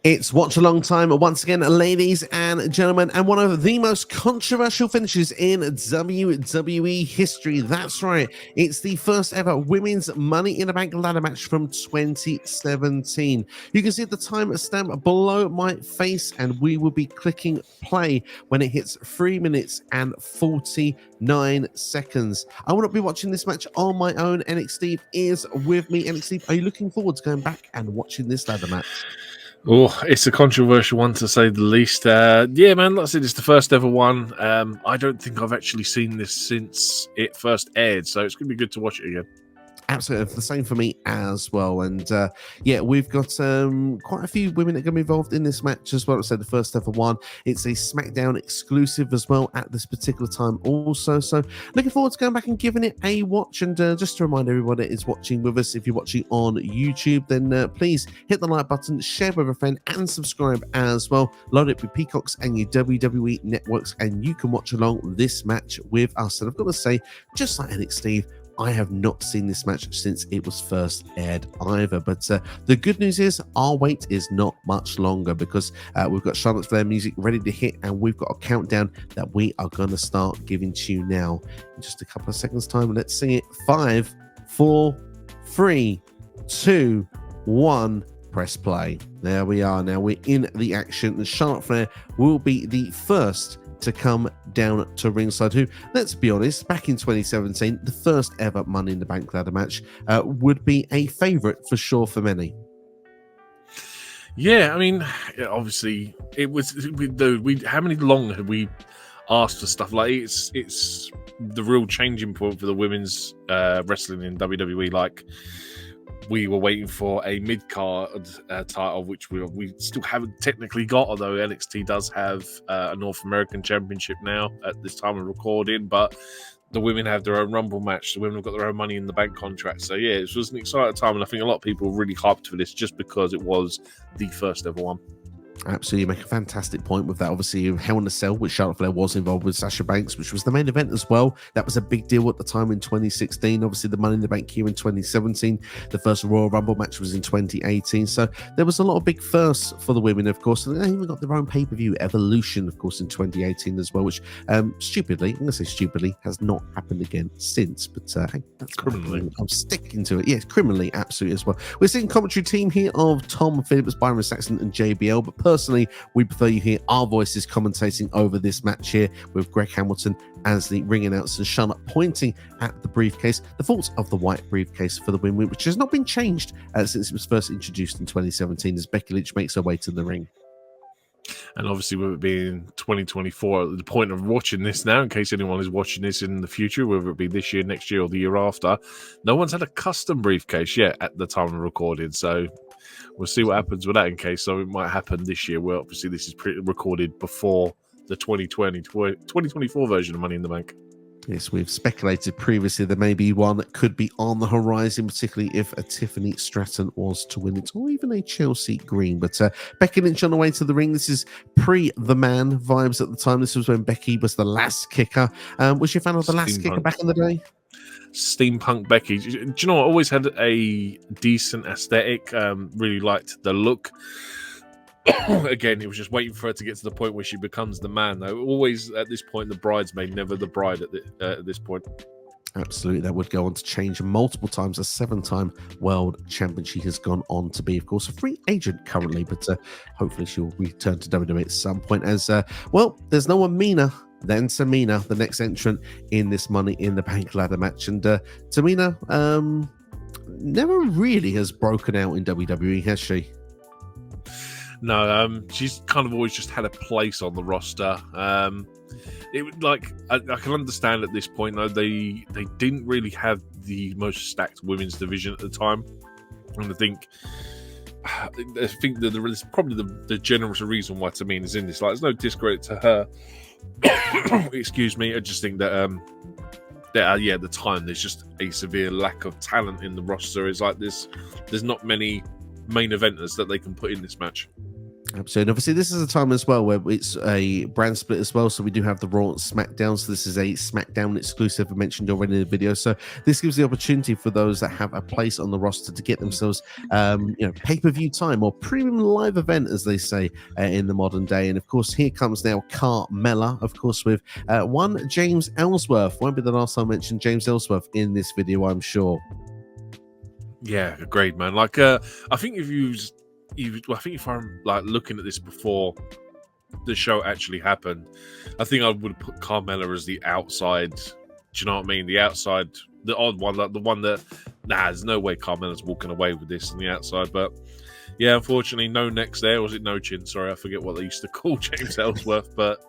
It's watch a long time once again, ladies and gentlemen, and one of the most controversial finishes in WWE history. That's right, it's the first ever women's Money in the Bank ladder match from 2017. You can see the time stamp below my face, and we will be clicking play when it hits 3 minutes and 49 seconds. I will not be watching this match on my own. NXSteve is with me. NXSteve, are you looking forward to going back and watching this ladder match? Oh, it's a controversial one to say the least. Yeah, man, like I said, it's the first ever one. I don't think I've actually seen this since it first aired, so it's going to be good to watch it again. Absolutely, the same for me as well. And yeah, we've got quite a few women that are going to be involved in this match as well. I said the first ever one. It's a SmackDown exclusive as well at this particular time also. So looking forward to going back and giving it a watch. And just to remind everyone that is watching with us, if you're watching on YouTube, then please hit the like button, share with a friend, and subscribe as well. Load it with Peacocks and your WWE Networks, and you can watch along this match with us. And I've got to say, just like NXSteve, I have not seen this match since it was first aired either. But the good news is our wait is not much longer, because we've got Charlotte Flair music ready to hit, and we've got a countdown that we are going to start giving to you now in just a couple of seconds time. Let's sing it. 5, 4, 3, 2, 1. Press play. There we are. Now we're in the action, and Charlotte Flair will be the first to come down to ringside, who, let's be honest, back in 2017, the first ever Money in the Bank ladder match, would be a favourite for sure for many. Yeah, I mean, obviously, it was. How many long had we asked for stuff like it's the real changing point for the women's wrestling in WWE. Like, we were waiting for a mid-card title, which we still haven't technically got, although NXT does have a North American Championship now at this time of recording. But the women have their own Rumble match. The women have got their own Money in the Bank contract. So, yeah, it was an exciting time, and I think a lot of people were really hyped for this just because it was the first ever one. Absolutely, you make a fantastic point with that. Obviously, Hell in a Cell, which Charlotte Flair was involved with Sasha Banks, which was the main event as well. That was a big deal at the time in 2016. Obviously, the Money in the Bank here in 2017. The first Royal Rumble match was in 2018. So there was a lot of big firsts for the women, of course. And they even got their own pay-per-view, Evolution, of course, in 2018 as well, which stupidly, I'm going to say stupidly, has not happened again since. But hey, that's criminally. I'm sticking to it. Yes, criminally, absolutely as well. We're seeing commentary team here of Tom Phillips, Byron Saxton, and JBL, but personally, we prefer you hear our voices commentating over this match here, with Greg Hamilton as the ring announcer, Charlotte pointing at the briefcase, the fault of the white briefcase for the women, which has not been changed since it was first introduced in 2017, as Becky Lynch makes her way to the ring. And obviously, with it being 2024, at the point of watching this now, in case anyone is watching this in the future, whether it be this year, next year, or the year after, no one's had a custom briefcase yet at the time of recording. So we'll see what happens with that, in case something might happen this year, where obviously this is recorded before the 2024 version of Money in the Bank. Yes, we've speculated previously there may be one that could be on the horizon, particularly if a Tiffany Stratton was to win it, or even a Chelsea Green. But Becky Lynch on the way to the ring. This is pre-The Man vibes at the time. This was when Becky was the last kicker. Was you a fan of the last kicker back in the day? Steampunk Becky. Do you know what? I always had a decent aesthetic. Really liked the look. Again, it was just waiting for her to get to the point where she becomes the man, though. Always at this point, the bridesmaid, never the bride at this point. Absolutely, that would go on to change multiple times. A 7-time world champion she has gone on to be, of course, a free agent currently, but hopefully she'll return to WWE at some point. As well, there's no one meaner than Tamina, the next entrant in this Money in the Bank ladder match. And Tamina never really has broken out in WWE, has she? No, she's kind of always just had a place on the roster. It would I can understand at this point, though, they didn't really have the most stacked women's division at the time, and I think that there is probably the generous reason why Tamina's in this. Like, there's no discredit to her. Excuse me. I just think that at the time there's just a severe lack of talent in the roster. It's like there's not many main eventers that they can put in this match. Absolutely. Obviously, this is a time as well where it's a brand split as well. So we do have the Raw and SmackDown. So this is a SmackDown exclusive I mentioned already in the video. So this gives the opportunity for those that have a place on the roster to get themselves, pay-per-view time or premium live event, as they say in the modern day. And of course, here comes now Carmella, of course, with one James Ellsworth. Won't be the last time I mentioned James Ellsworth in this video, I'm sure. Yeah, great, man. Like, I think if I'm like looking at this before the show actually happened, I think I would put Carmella as the outside. Do you know what I mean? The outside, the odd one, like the one that, there's no way Carmella's walking away with this on the outside. But yeah, unfortunately, no necks there. Or was it no chin? Sorry, I forget what they used to call James Ellsworth. But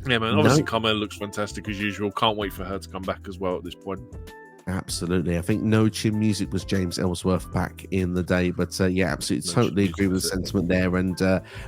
yeah, man, obviously Carmella looks fantastic as usual. Can't wait for her to come back as well at this point. Absolutely. I think No Chin Music was James Ellsworth back in the day. But yeah, absolutely, totally agree with the sentiment there. And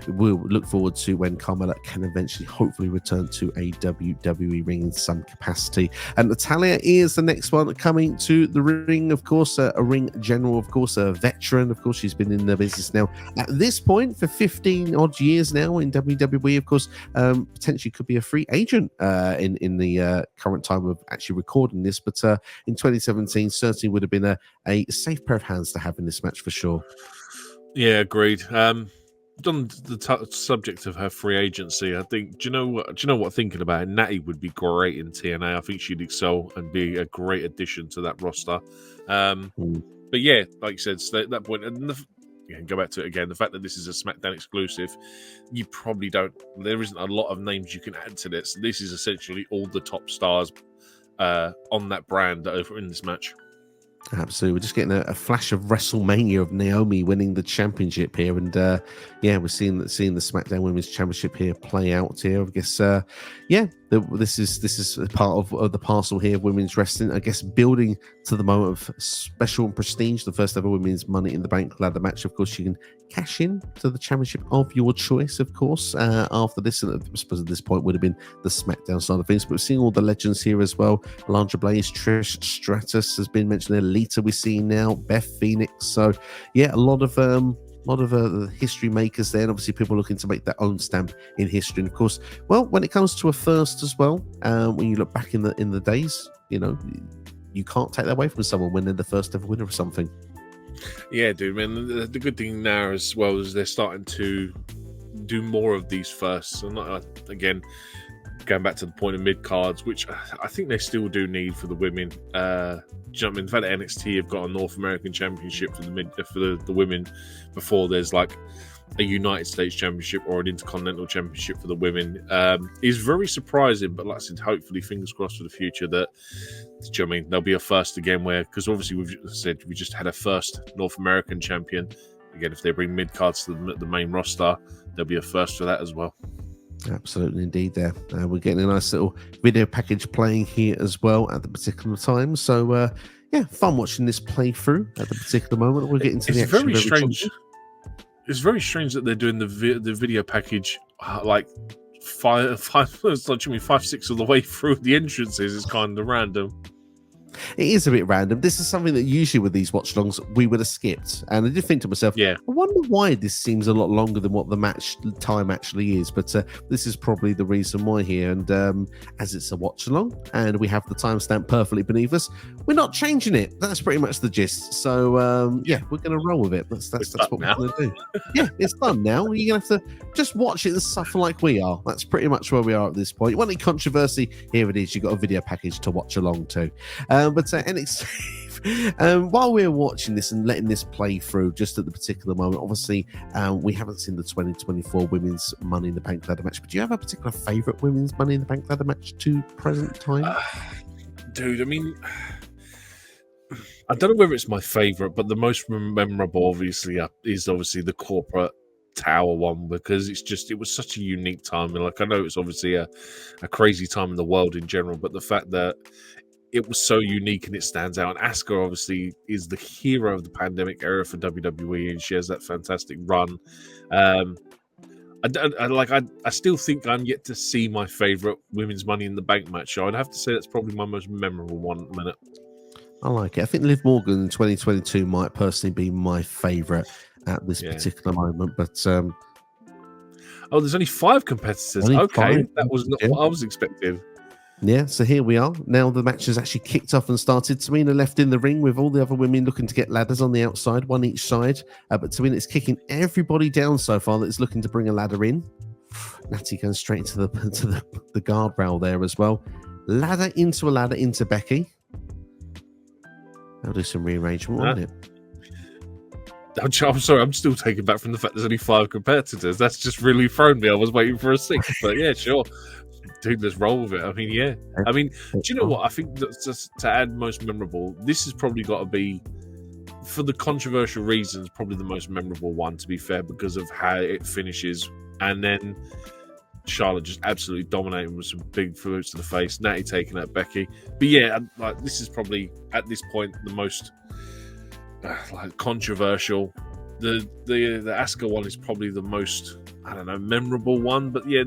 we'll look forward to when Carmella can eventually, hopefully, return to a WWE ring in some capacity. And Natalya is the next one coming to the ring. Of course, a ring general, of course, a veteran. Of course, she's been in the business now at this point for 15 odd years now in WWE. Of course, potentially could be a free agent in the current time of actually recording this. But in 2017 certainly would have been a safe pair of hands to have in this match for sure. Yeah, agreed. On the subject of her free agency, I think, do you know what? Thinking about it, Natty would be great in TNA. I think she'd excel and be a great addition to that roster. But yeah, like you said, so at that point, and go back to it again. The fact that this is a SmackDown exclusive, you probably there isn't a lot of names you can add to this. This is essentially all the top stars on that brand over in this match. Absolutely. We're just getting a flash of WrestleMania of Naomi winning the championship here. And yeah, we're seeing the SmackDown Women's Championship here play out here. I guess, this is part of the parcel here of women's wrestling. I guess building to the moment of special and prestige, the first ever women's Money in the Bank ladder match. Of course, you can cash in to the championship of your choice, of course, after this. And I suppose at this point would have been the SmackDown side of things. But we're seeing all the legends here as well. Alundra Blaze, Trish Stratus has been mentioned there. Lita we see now, Beth Phoenix. So yeah, a lot of the history makers there, and obviously people looking to make their own stamp in history. And of course, well, when it comes to a first as well, when you look back in the days, you can't take that away from someone when they're the first ever winner of something. Yeah, dude, man. The good thing now as well is they're starting to do more of these firsts. And again, going back to the point of mid cards, which I think they still do need for the women. Do you know what I mean? The fact that NXT have got a North American Championship for the women before there's like a United States Championship or an Intercontinental Championship for the women is very surprising. But like I said, hopefully, fingers crossed for the future that, do you know what I mean, there'll be a first again because obviously we just had a first North American champion. Again, if they bring mid cards to the main roster, there'll be a first for that as well. Absolutely, indeed. There, we're getting a nice little video package playing here as well at the particular time. So, yeah, fun watching this playthrough at the particular moment. We're getting to the action. Very strange. It's very strange that they're doing the video package like 5-6 of the way through the entrances. It's kind of random. It is a bit random. This is something that usually with these watch-alongs we would have skipped. And I did think to myself, I wonder why this seems a lot longer than what the match time actually is. But this is probably the reason why here. And as it's a watch-along and we have the timestamp perfectly beneath us, we're not changing it. That's pretty much the gist. So, yeah, we're going to roll with it. That's what we're going to do. Yeah, it's done now. You're going to have to just watch it and suffer like we are. That's pretty much where we are at this point. You want any controversy? Here it is. You've got a video package to watch along to. But NXT, while we're watching this and letting this play through just at the particular moment, obviously we haven't seen the 2024 Women's Money in the Bank ladder match, but do you have a particular favourite Women's Money in the Bank ladder match to present time? Dude, I mean, I don't know whether it's my favourite, but the most memorable obviously is obviously the corporate tower one, because it was such a unique time. And like, I know it's obviously a crazy time in the world in general, but the fact that it was so unique and it stands out. And Asuka obviously is the hero of the pandemic era for WWE, and she has that fantastic run. I still think I'm yet to see my favorite women's Money in the Bank match. So I'd have to say that's probably my most memorable one at the minute. I like it. I think Liv Morgan in 2022 might personally be my favorite at this Yeah. particular moment. But Oh, there's only 5 competitors. only Okay, 5, that was not yeah. what I was expecting. Yeah, so here we are. Now the match has actually kicked off and started. Tamina left in the ring with all the other women looking to get ladders on the outside, one each side. But Tamina is kicking everybody down so far that is looking to bring a ladder in. Natty going straight into the guardrail there as well. Ladder into Becky. I'll do some rearrangement, won't it? I'm sorry, I'm still taken back from the fact there's only 5 competitors. That's just really thrown me. I was waiting for a 6th, but yeah, sure. Dude, let's roll with it. I mean, yeah. I mean, do you know what? I think that's just to add most memorable. This has probably got to be, for the controversial reasons, probably the most memorable one, to be fair, because of how it finishes. And then Charlotte just absolutely dominating with some big boots to the face. Natty taking out Becky. But yeah, like this is probably, at this point, the most like controversial. The Asuka one is probably the most, I don't know, memorable one. But yeah,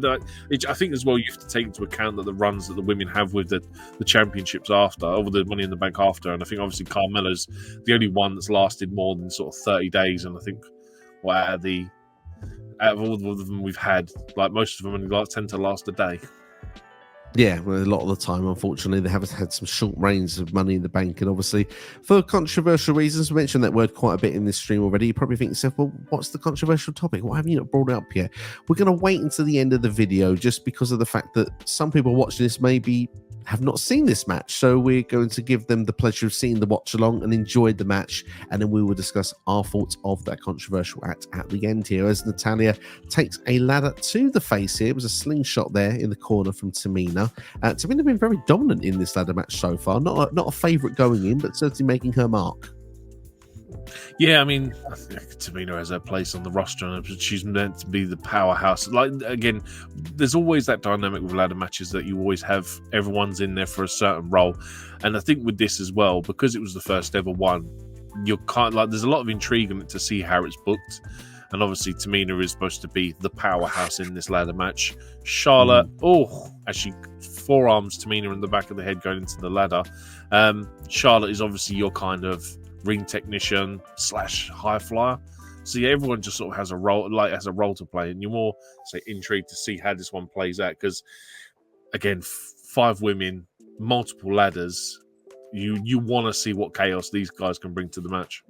I think as well you have to take into account that the runs that the women have with the championships after, over the Money in the Bank after, and I think obviously Carmella's the only one that's lasted more than sort of 30 days. And I think out of all of them we've had, like most of them only tend to last a day. Yeah, well, a lot of the time, unfortunately, they have had some short reigns of Money in the Bank. And obviously, for controversial reasons, we mentioned that word quite a bit in this stream already. You probably think to yourself, well, what's the controversial topic? Why have you not brought it up yet? We're going to wait until the end of the video just because of the fact that some people watching this maybe have not seen this match. So we're going to give them the pleasure of seeing the watch along and enjoyed the match. And then we will discuss our thoughts of that controversial act at the end here, as Natalya takes a ladder to the face here. It was a slingshot there in the corner from Tamina. Tamina been very dominant in this ladder match so far. Not a favourite going in, but certainly making her mark. Yeah, I mean, I think Tamina has her place on the roster, and she's meant to be the powerhouse. Like, again, there's always that dynamic with ladder matches that you always have everyone's in there for a certain role. And I think with this as well, because it was the first ever one, you're kind of like, there's a lot of intrigue in it to see how it's booked. And obviously, Tamina is supposed to be the powerhouse in this ladder match. Charlotte, as she forearms Tamina in the back of the head going into the ladder. Charlotte is obviously your kind of ring technician / high flyer. So yeah, everyone just sort of has a role to play, and you're more intrigued to see how this one plays out, because again, 5 women, multiple ladders. You want to see what chaos these guys can bring to the match.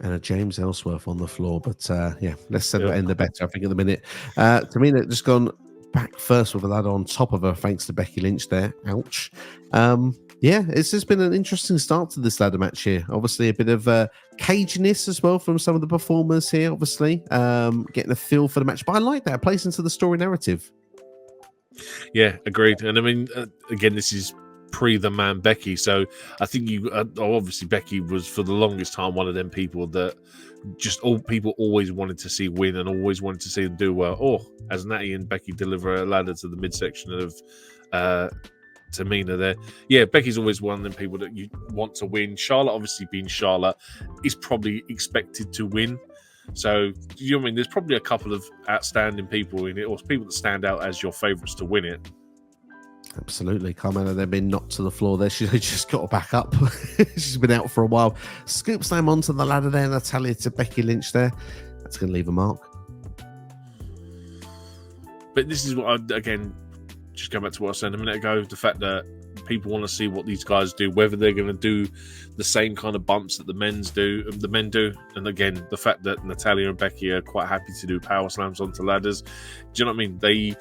And a James Ellsworth on the floor, but yeah, let's send it in the better. I think at the minute, Tamina just gone back first with a ladder on top of her, thanks to Becky Lynch there. Ouch. Yeah, it's just been an interesting start to this ladder match here. Obviously, a bit of caginess as well from some of the performers here, obviously, getting a feel for the match. But I like that. It plays into the story narrative. Yeah, agreed. And I mean, again, this is pre the man Becky. So I think obviously Becky was for the longest time one of them people that just all people always wanted to see win and always wanted to see them do well. Or as Natty and Becky deliver a ladder to the midsection of Tamina there. Yeah, Becky's always one of them people that you want to win. Charlotte, obviously being Charlotte, is probably expected to win. So, you know what I mean? There's probably a couple of outstanding people in it, or people that stand out as your favourites to win it. Absolutely. Carmella, they've been knocked to the floor there. She just got her back up. She's been out for a while. Scoop slam onto the ladder there. Natalya to Becky Lynch there. That's going to leave a mark. But this is what again, just going back to what I said a minute ago, the fact that people want to see what these guys do, whether they're going to do the same kind of bumps that the men do. And again, the fact that Natalya and Becky are quite happy to do power slams onto ladders. Do you know what I mean?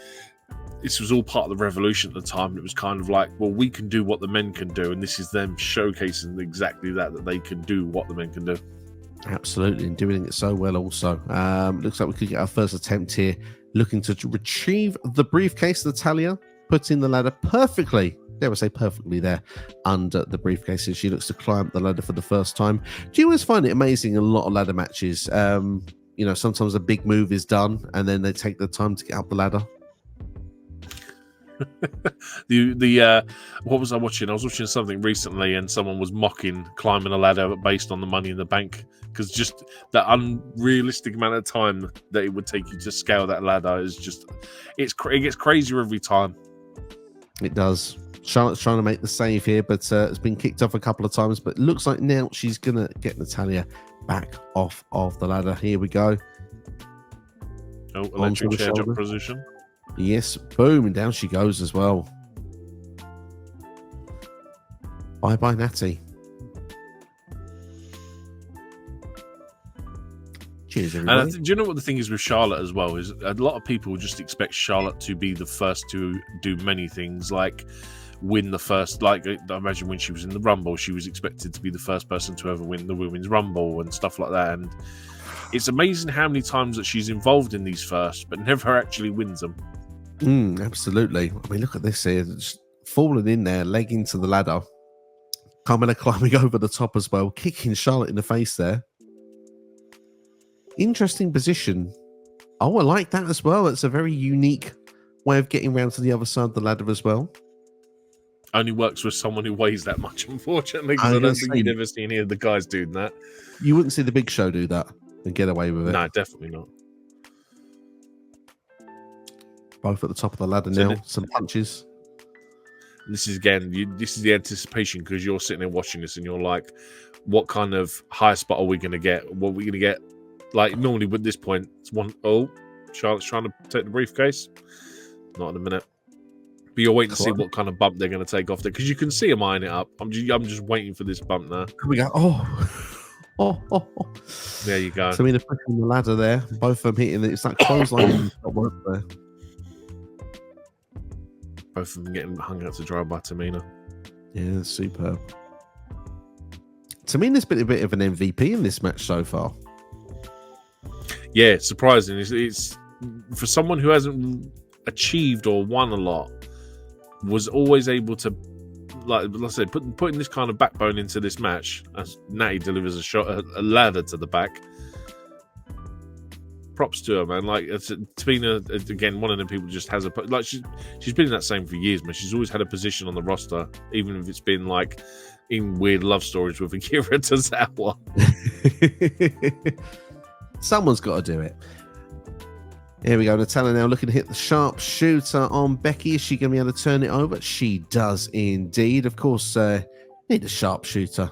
This was all part of the revolution at the time. And it was kind of like, well, we can do what the men can do. And this is them showcasing exactly that they can do what the men can do. Absolutely. And doing it so well also. Looks like we could get our first attempt here. Looking to retrieve the briefcase. Natalya putting the ladder perfectly, dare I say perfectly there, under the briefcase as she looks to climb the ladder for the first time. Do you always find it amazing in a lot of ladder matches? Sometimes a big move is done and then they take the time to get up the ladder. What was I watching? I was watching something recently and someone was mocking climbing a ladder based on the Money in the Bank, because just that unrealistic amount of time that it would take you to scale that ladder is just it gets crazier every time. It does. Charlotte's trying to make the save here, but it's been kicked off a couple of times. But it looks like now she's going to get Natalya back off of the ladder. Here we go. Oh, electric chair jump position. Yes, boom, and down she goes as well. Bye-bye, Natty. Cheers, everybody. And do you know what the thing is with Charlotte as well? Is a lot of people just expect Charlotte to be the first to do many things, like win the first. Like I imagine when she was in the Rumble, she was expected to be the first person to ever win the Women's Rumble and stuff like that. And it's amazing how many times that she's involved in these first, but never actually wins them. Absolutely. I mean, look at this here. Just falling in there, leg into the ladder. Carmella climbing over the top as well, kicking Charlotte in the face there. Interesting position. Oh, I like that as well. It's a very unique way of getting around to the other side of the ladder as well. Only works with someone who weighs that much, unfortunately, because I don't think you'd ever see any of the guys doing that. You wouldn't see the Big Show do that and get away with it. No, definitely not. Both at the top of the ladder now. Some punches. This is this is the anticipation, because you're sitting there watching this and you're like, what kind of high spot are we going to get? What are we going to get? Like, normally with this point, it's Charlotte's trying to take the briefcase. Not in a minute. But you're waiting to see what kind of bump they're going to take off there, because you can see them eyeing it up. I'm just waiting for this bump now. Here we go. Oh. There you go. So they're pushing the ladder there. Both of them hitting it. It's like clothesline there. Both of them getting hung out to dry by Tamina. Yeah, superb. Tamina's been a bit of an MVP in this match so far. Yeah, surprising. It's for someone who hasn't achieved or won a lot, was always able to, like I said, putting this kind of backbone into this match as Natty delivers a ladder to the back. Props to her, man. Like, Tamina, again, one of them people just has a, like, she's been in that same for years, man. She's always had a position on the roster, even if it's been like in weird love stories with Akira Tozawa. Someone's got to do it. Here we go. Natalya now looking to hit the sharpshooter on Becky. Is she going to be able to turn it over? She does indeed. Of course, need a sharpshooter.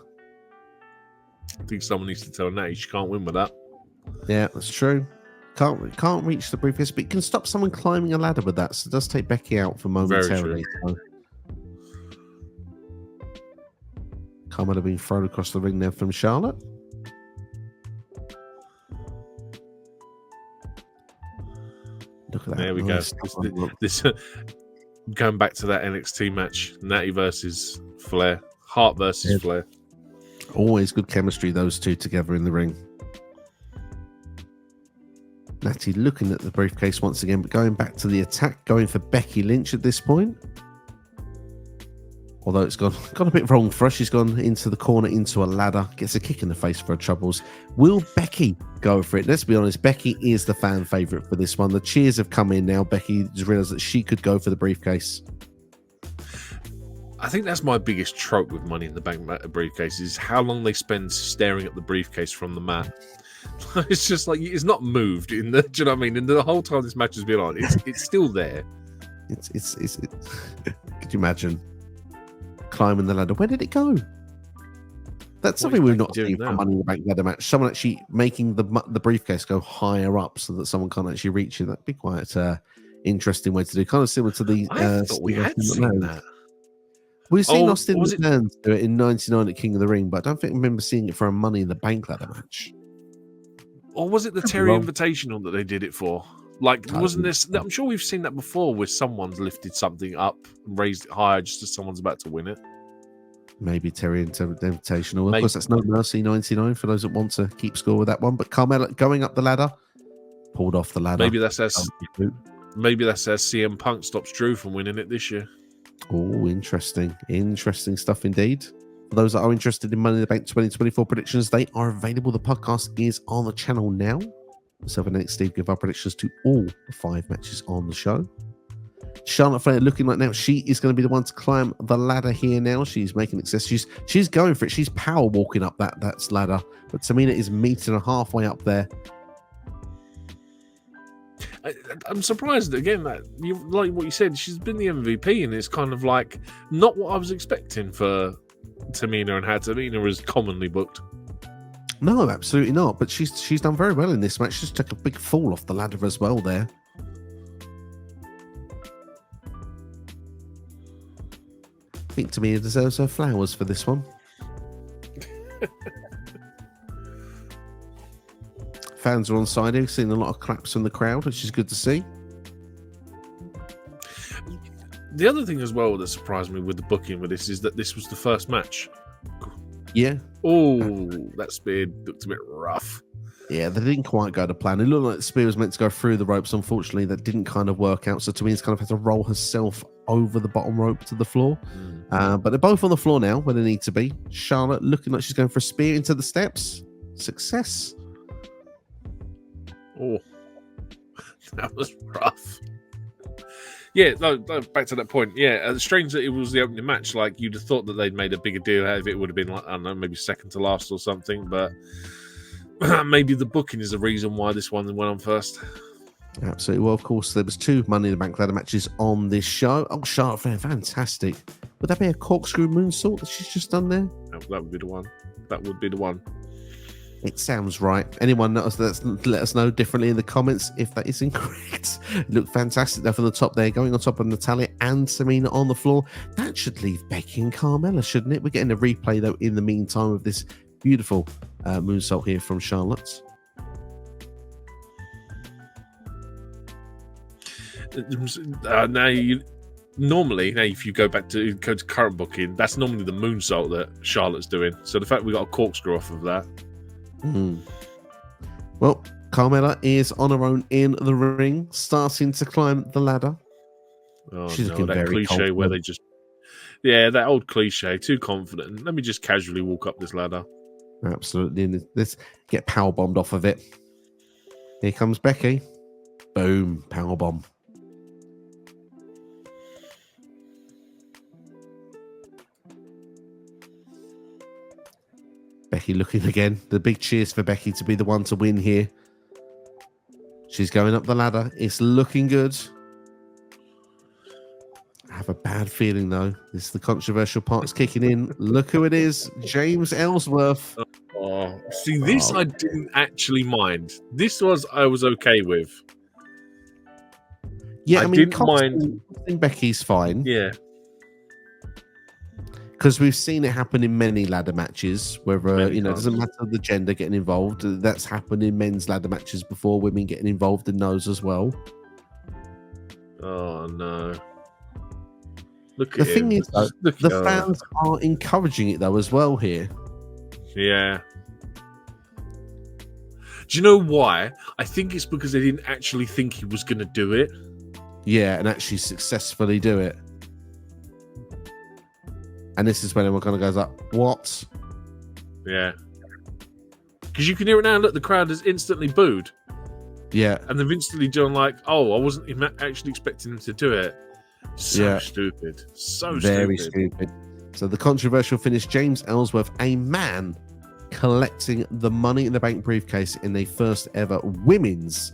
I think someone needs to tell Natty she can't win with that. Yeah, that's true. Can't reach the briefcase, but you can stop someone climbing a ladder with that. So it does take Becky out for momentarily. So. Carmella being thrown across the ring there from Charlotte. Look at that. There we go. This going back to that NXT match, Natty versus Flair, Hart versus Flair. Always good chemistry, those two together in the ring. Natty looking at the briefcase once again, but going back to the attack, going for Becky Lynch at this point. Although it's gone a bit wrong for her. She's gone into the corner, into a ladder, gets a kick in the face for her troubles. Will Becky go for it? Let's be honest, Becky is the fan favourite for this one. The cheers have come in now. Becky has realised that she could go for the briefcase. I think that's my biggest trope with Money in the Bank briefcase, is how long they spend staring at the briefcase from the mat. It's just like, it's not moved in the, do you know what I mean? And the whole time this match has been on, it's still there. It's could you imagine climbing the ladder? Where did it go? That's something we've not seen from Money in the Bank ladder match. Someone actually making the briefcase go higher up so that someone can't actually reach it. That'd be quite an interesting way to do. Kind of similar to the. I thought we had seen that. We've seen Austin McMahon do it in '99 at King of the Ring, but I don't think I remember seeing it for a Money in the Bank ladder match. Or was it the Terry Invitational that they did it for? Like, wasn't this? I'm sure we've seen that before, where someone's lifted something up and raised it higher just as someone's about to win it. Maybe Terry Invitational. Of course, that's No Mercy '99 for those that want to keep score with that one. But Carmella going up the ladder, pulled off the ladder. Maybe that's as CM Punk stops Drew from winning it this year. Oh, interesting stuff indeed. For those that are interested in Money in the Bank 2024 predictions, they are available. The podcast is on the channel now. Myself and NXSteve give our predictions to all the 5 matches on the show. Charlotte Flair looking like now she is going to be the one to climb the ladder here now. She's making success. She's going for it. She's power walking up that ladder. But Tamina is meeting her halfway up there. I'm surprised again that like what you said, she's been the MVP, and it's kind of like not what I was expecting for Tamina and how Tamina is commonly booked. No, absolutely not. But she's done very well in this match. She's took a big fall off the ladder as well there. I think Tamina deserves her flowers for this one. Fans are on side here. We've seen a lot of claps from the crowd, which is good to see. The other thing as well that surprised me with the booking with this is that this was the first match. Yeah. Oh, that spear looked a bit rough. Yeah, they didn't quite go to plan. It looked like the spear was meant to go through the ropes. Unfortunately, that didn't kind of work out. So Tamina's kind of had to roll herself over the bottom rope to the floor. But they're both on the floor now where they need to be. Charlotte looking like she's going for a spear into the steps. Success. Oh, that was rough. Yeah, no, back to that point. Yeah, it's strange that it was the opening match. Like, you'd have thought that they'd made a bigger deal out of it. It would have been, like, I don't know, maybe second to last or something. But maybe the booking is the reason why this one went on first. Absolutely. Well, of course, there was 2 Money in the Bank ladder matches on this show. Oh, Charlotte Flair, fantastic. Would that be a corkscrew moonsault that she's just done there? That would be the one. That would be the one. It sounds right. Anyone knows that? Let us know differently in the comments if that is incorrect. Look fantastic there from the top there, going on top of Natalya and Tamina on the floor. That should leave Becky and Carmella, shouldn't it? We're getting a replay though in the meantime of this beautiful moonsault here from Charlotte. Normally, if you go to current booking, that's normally the moonsault that Charlotte's doing. So the fact we got a corkscrew off of that. Well, Carmella is on her own in the ring, starting to climb the ladder. Oh, she's no, looking that very cliche confident. where they just, that old cliche, too confident. Let me just casually walk up this ladder. Absolutely, and let's get power bombed off of it. Here comes Becky. Boom, power bomb. Becky looking again. The big cheers for Becky to be the one to win here. She's going up the ladder. It's looking good. I have a bad feeling, though. This the controversial part's kicking in. Look who it is. James Ellsworth. Oh, see, this I didn't actually mind. This I was okay with. Yeah, I mean, didn't mind. Becky's fine. Yeah. Because we've seen it happen in many ladder matches where, it doesn't matter the gender getting involved. That's happened in men's ladder matches before, women getting involved in those as well. Oh, no. Look the at thing him. is, though, the fans are encouraging it, though, as well here. Yeah. Do you know why? I think it's because they didn't actually think he was going to do it. Yeah, and actually successfully do it. And this is when everyone kind of goes up, what? Yeah. Because you can hear it now. Look, the crowd has instantly booed. Yeah. And they've instantly done like, oh, I wasn't actually expecting him to do it. So stupid. So very stupid. So the controversial finish, James Ellsworth, a man collecting the Money in the Bank briefcase in the first ever women's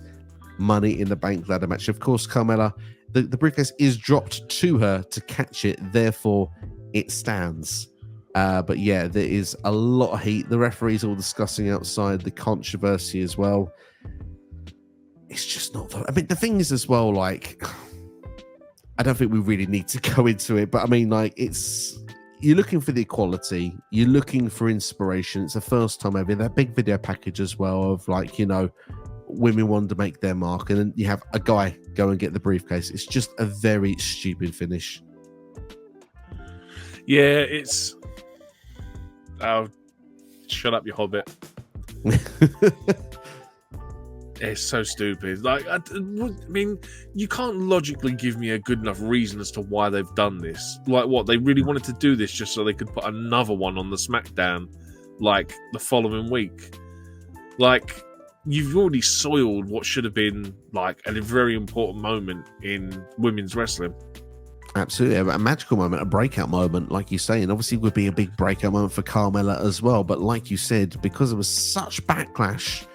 Money in the Bank ladder match. Of course, Carmella, the briefcase is dropped to her to catch it. Therefore, it stands. But yeah, there is a lot of heat. The referees all discussing outside the controversy as well. It's just not. I mean, the thing is as well, like, I don't think we really need to go into it, but I mean, like, you're looking for the equality, you're looking for inspiration. It's the first time ever. That big video package as well of, like, women wanted to make their mark, and then you have a guy go and get the briefcase. It's just a very stupid finish. Yeah, it's. Oh, shut up, you hobbit. It's so stupid. Like, I mean, you can't logically give me a good enough reason as to why they've done this. Like, what, they really wanted to do this just so they could put another one on the SmackDown, like, the following week. Like, you've already soiled what should have been, like, a very important moment in women's wrestling. Absolutely, a magical moment, a breakout moment, like you say, and obviously would be a big breakout moment for Carmella as well. But like you said, because there was such backlash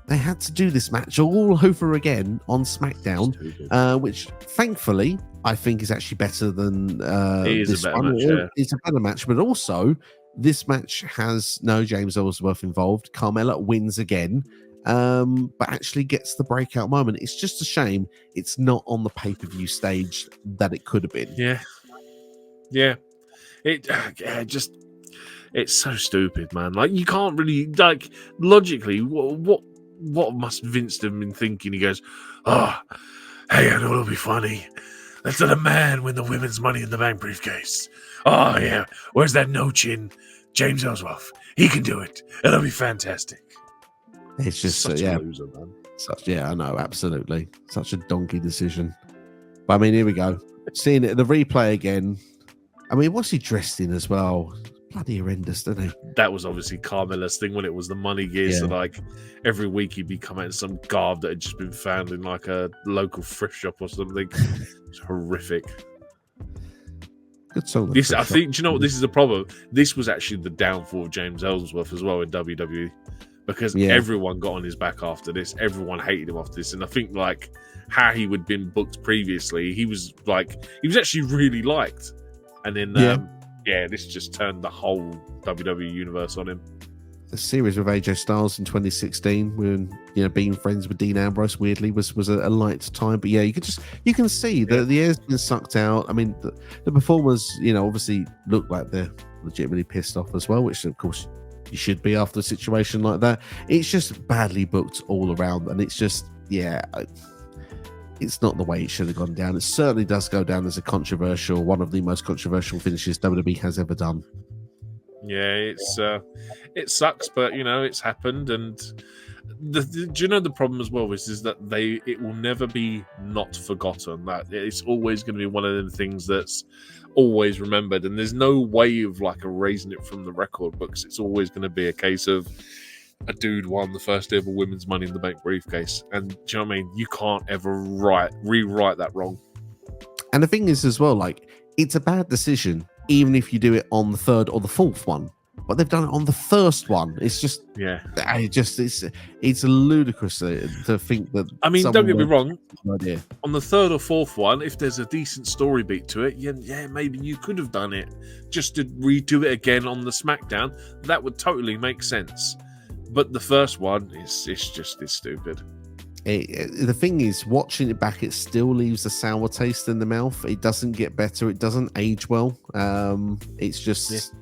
they had to do this match all over again on SmackDown, which thankfully I think is actually better than this one. It's a better match, but also this match has no James Ellsworth involved. Carmella wins again, but actually gets the breakout moment. It's just a shame it's not on the pay-per-view stage that it could have been. Yeah. It's so stupid, man. Like, you can't really, like, logically, what must Vince have been thinking? He goes, "Oh, hey, I know it'll be funny. Let's let a man win the women's Money in the Bank briefcase. Oh, yeah, where's that no-chin James Ellsworth? He can do it. It'll be fantastic." It's just such a loser, man. I know, absolutely. Such a donkey decision. But I mean, here we go. Seeing it, the replay again. I mean, what's he dressed in as well? Bloody horrendous, doesn't he? That was obviously Carmella's thing when it was the money gear. So, like, every week he'd be coming out in some garb that had just been found in, like, a local thrift shop or something. It's horrific. Good song. Do you know what? This is the problem. This was actually the downfall of James Ellsworth as well in WWE, because everyone got on his back after this. Everyone hated him after this. And I think, like, how he had been booked previously, he was actually really liked. And then, this just turned the whole WWE universe on him. The series with AJ Styles in 2016, when being friends with Dean Ambrose weirdly was a light time. But you can see that the air's been sucked out. I mean, the performers, obviously look like they're legitimately pissed off as well, which of course you should be after a situation like that. It's just badly booked all around, and it's just it's not the way it should have gone down. It certainly does go down as one of the most controversial finishes WWE has ever done. Yeah, it sucks, but it's happened. And do you know the problem as well is that it will never be not forgotten. That it's always going to be one of them things that's always remembered, and there's no way of like erasing it from the record books. It's always going to be a case of a dude won the first ever women's Money in the Bank briefcase, and do you know what I mean? You can't ever rewrite that wrong. And the thing is as well, like, it's a bad decision even if you do it on the third or the fourth one, but they've done it on the first one. It's just it's ludicrous to think that. I mean, don't get me wrong, on the third or fourth one, if there's a decent story beat to it, maybe you could have done it just to redo it again on the SmackDown. That would totally make sense. But the first one it's stupid. The thing is, watching it back, it still leaves a sour taste in the mouth. It doesn't get better. It doesn't age well. It's just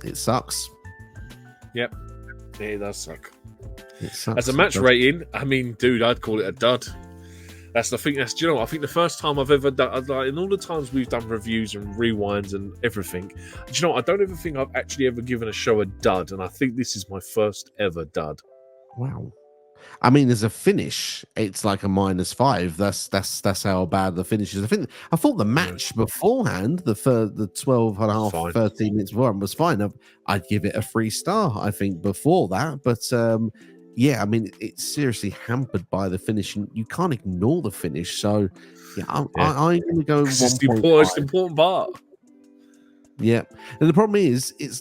it sucks. Yep, it does suck. It sucks. As a match rating, I mean, dude, I'd call it a dud. Do you know what? I think the first time I've ever done, like, in all the times we've done reviews and rewinds and everything, do you know what? I don't ever think I've actually ever given a show a dud, and I think this is my first ever dud. Wow. I mean, as a finish, it's like a -5. That's how bad the finish is. I thought the match beforehand, the 12 and a half, 13 minutes before, was fine. I'd give it a 3-star, I think, before that. But I mean, it's seriously hampered by the finish, and you can't ignore the finish. So I'm going to go 1.5. It's the important part. Yeah, and the problem is, it's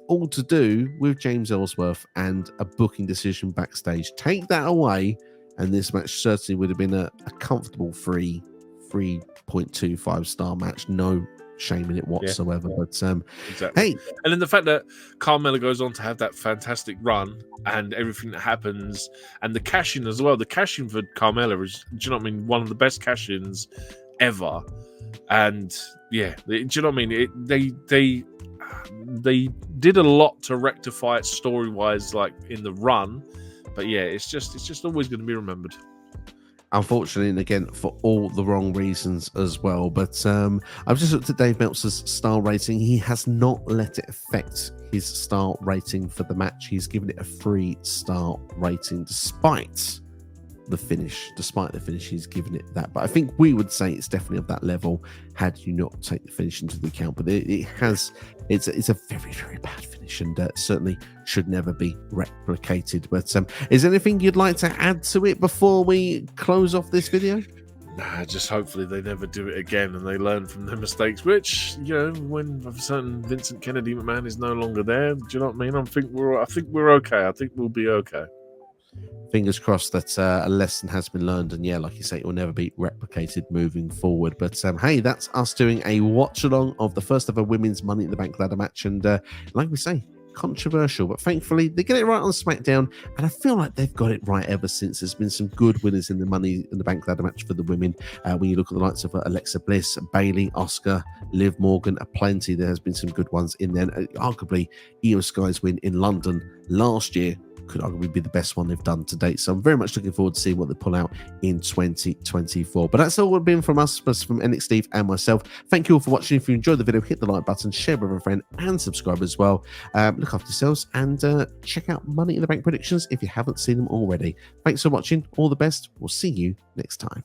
all to do with James Ellsworth and a booking decision backstage. Take that away, and this match certainly would have been a comfortable 3.25 star match. No shame in it whatsoever. But exactly. Hey, and then the fact that Carmella goes on to have that fantastic run and everything that happens, and the cash-in as well. The cash-in for Carmella is, do you know what I mean, one of the best cash-ins ever. And do you know what I mean? They did a lot to rectify it story-wise, like in the run. But it's just always going to be remembered. Unfortunately, and again, for all the wrong reasons as well. But I've just looked at Dave Meltzer's star rating. He has not let it affect his star rating for the match. He's given it a 3-star rating despite the finish. He's given it that. But I think we would say it's definitely of that level had you not take the finish into the account. But it's a very, very bad finish, and certainly should never be replicated. But is there anything you'd like to add to it before we close off this video? Nah, just hopefully they never do it again and they learn from their mistakes. Which, you know, when a certain Vincent Kennedy McMahon is no longer there, do you know what I mean? I think we're okay. I think we'll be okay. Fingers crossed that a lesson has been learned, and yeah, like you say, it will never be replicated moving forward. But hey, that's us doing a watch along of the first ever women's Money in the Bank ladder match, and like we say, controversial, but thankfully they get it right on SmackDown, and I feel like they've got it right ever since. There's been some good winners in the Money in the Bank ladder match for the women. When you look at the likes of Alexa Bliss, Bayley, Oscar, Liv Morgan, plenty. There has been some good ones in there. Arguably, Io Sky's win in London last year could arguably be the best one they've done to date. So I'm very much looking forward to seeing what they pull out in 2024. But that's all it's been from us, from NXSteve and myself. Thank you all for watching. If you enjoyed the video, hit the like button, share with a friend, and subscribe as well. Look after yourselves and check out Money in the Bank predictions if you haven't seen them already. Thanks for watching. All the best. We'll see you next time.